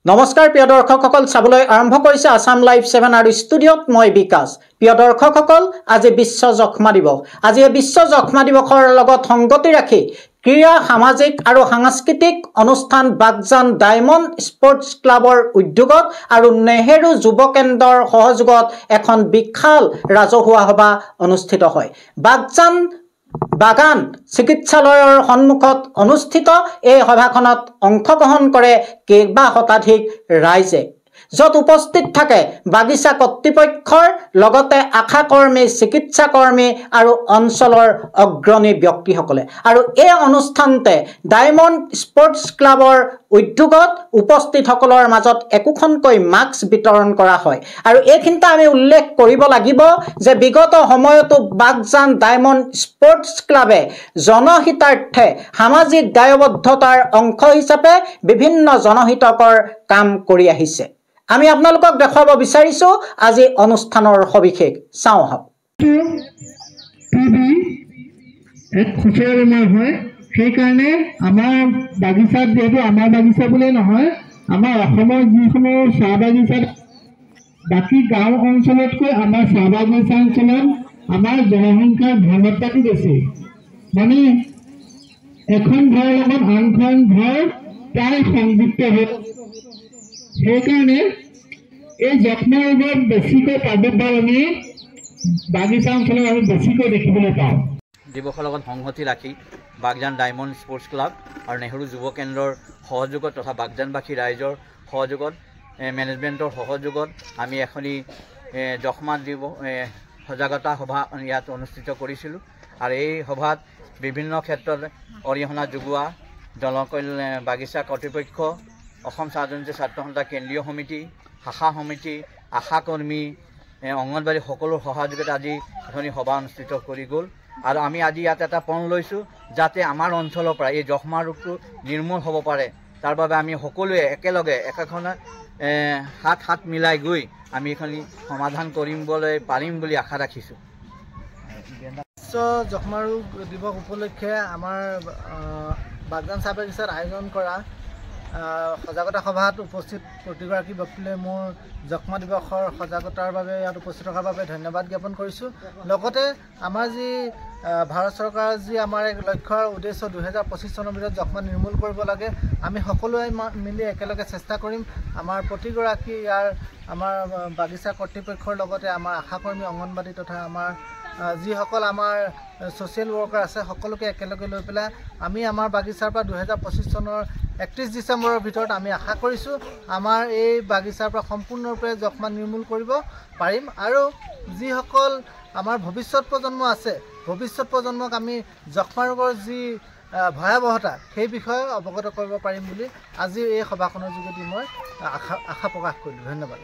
নমস্কাৰ প্ৰিয় দৰ্শকসকল চাবলৈ আৰম্ভ কৰিছে আসাম লাইভ 7 আৰু ষ্টুডিঅ'ত মই বিকাশ। প্ৰিয় দৰ্শকসকল আজি বিশ্ব যক্ষ্মা দিৱস। আজি এই বিশ্ব যক্ষ্মা দিৱসৰ লগত সংগতি ৰাখি ক্ৰীড়া সামাজিক আৰু সাংস্কৃতিক অনুষ্ঠান বাগজান ডায়মণ্ড স্পৰ্টছ ক্লাবৰ উদ্যোগত আৰু নেহেৰু যুৱ কেন্দ্ৰৰ সহযোগত এখন বিশাল ৰাজহুৱা সভা অনুষ্ঠিত হয়। বাগজান বাগান চিকিৎসালয়ৰ সন্মুখত অনুষ্ঠিত এই সভাখনত অংশগ্ৰহণ কৰে কেইবা শতাধিক ৰাইজে, য'ত উপস্থিত থাকে বাগিচা কৰ্তৃপক্ষৰ লগতে আশা কৰ্মী, চিকিৎসা কৰ্মী আৰু অঞ্চলৰ অগ্ৰণী ব্যক্তিসকলে। আৰু এই অনুষ্ঠানতে ডায়মণ্ড স্পৰ্টছ ক্লাবৰ উদ্যোগত উপস্থিতসকলৰ মাজত একোখনকৈ মাস্ক বিতৰণ কৰা হয়। আৰু এইখিনিতে আমি উল্লেখ কৰিব লাগিব যে বিগত সময়তো বাগজান ডায়মণ্ড স্পৰ্টছ ক্লাবে জনহিতাৰ্থে সামাজিক দায়বদ্ধতাৰ অংশ হিচাপে বিভিন্ন জনহিতকৰ কাম কৰি আহিছে। আমি আপোনালোকক দেখাব বিচাৰিছো আজি অনুষ্ঠানৰ সবিশেষ। চাওঁ আহক। এক খুচৰা বেমাৰ হয়, সেইকাৰণে আমাৰ বাগিচাত, যিহেতু আমাৰ বাগিচা বুলিয়ে নহয়, আমাৰ অসমৰ যিসমূহ চাহ বাগিচাত বাকী গাঁও অঞ্চলতকৈ আমাৰ চাহ বাগিচা অঞ্চলত আমাৰ জনসংখ্যাৰ ঘনত্বটো বেছি। মানে এখন ঘৰৰ লগত আনখন ঘৰ প্ৰায় সংযুক্ত হৈ, সেইকাৰণে এই যক্ষ্মা ৰোগত বেছিকৈ প্ৰাদুৰ্ভাৱ আমি বাগিচা অঞ্চলত আমি বেছিকৈ দেখিবলৈ পাওঁ। দিৱসৰ লগত সংহতি ৰাখি বাগজান ডায়মণ্ড স্পৰ্টছ ক্লাব আৰু নেহেৰু যুৱ কেন্দ্ৰৰ সহযোগত তথা বাগজানবাসী ৰাইজৰ সহযোগত, মেনেজমেণ্টৰ সহযোগত আমি এখনি যক্ষ্মা সজাগতা সভা ইয়াত অনুষ্ঠিত কৰিছিলোঁ। আৰু এই সভাত বিভিন্ন ক্ষেত্ৰত অৰিহণা যোগোৱা বাগিচা কৰ্তৃপক্ষ, অসম চাহ জনজাতীয় ছাত্ৰ সন্থা কেন্দ্ৰীয় সমিতি, শাখা সমিতি, আশা কৰ্মী, অংগনবাড়ী সকলোৰ সহযোগিতাত আজি এখনি সভা অনুষ্ঠিত কৰি গ'ল। আৰু আমি আজি ইয়াত এটা পণ লৈছোঁ যাতে আমাৰ অঞ্চলৰ পৰা এই যক্ষ্মা ৰোগটো নিৰ্মূল হ'ব পাৰে। তাৰ বাবে আমি সকলোৱে একেলগে একেখন হাত মিলাই গৈ আমি এইখিনি সমাধান কৰিবলৈ পাৰিম বুলি আশা ৰাখিছোঁ। বিশ্ব যক্ষ্মা ৰোগ দিৱস উপলক্ষে আমাৰ বাগজান চাহ বাগিচাত আয়োজন কৰা সজাগতা সভাত উপস্থিত প্ৰতিগৰাকী ব্যক্তিলৈ মোৰ যক্ষ্মা দিৱসৰ সজাগতাৰ বাবে ইয়াত উপস্থিত থকাৰ বাবে ধন্যবাদ জ্ঞাপন কৰিছোঁ। লগতে আমাৰ যি ভাৰত চৰকাৰৰ যি আমাৰ এক লক্ষ্যৰ উদ্দেশ্য 2025 চনৰ ভিতৰত যক্ষ্মা নিৰ্মূল কৰিব লাগে, আমি সকলোৱে মিলি একেলগে চেষ্টা কৰিম। আমাৰ প্ৰতিগৰাকী ইয়াৰ আমাৰ বাগিচা কৰ্তৃপক্ষৰ লগতে আমাৰ আশাকৰ্মী, অংগনবাড়ী তথা আমাৰ যিসকল আমাৰ ছ'চিয়েল ৱৰ্কাৰ আছে সকলোকে একেলগে লৈ পেলাই আমি আমাৰ বাগিচাৰ পৰা 2025 চনৰ 31 ডিচেম্বৰৰ ভিতৰত আমি আশা কৰিছোঁ আমাৰ এই বাগিচাৰ পৰা সম্পূৰ্ণৰূপে যক্ষ্মা নিৰ্মূল কৰিব পাৰিম। আৰু যিসকল আমাৰ ভৱিষ্যত প্ৰজন্ম আছে, ভৱিষ্যত প্ৰজন্মক আমি যক্ষ্মা ৰোগৰ যি ভয়াৱহতা সেই বিষয়ে অৱগত কৰিব পাৰিম বুলি আজি এই সভাখনৰ যোগেদি মই আশা প্ৰকাশ কৰিলোঁ। ধন্যবাদ।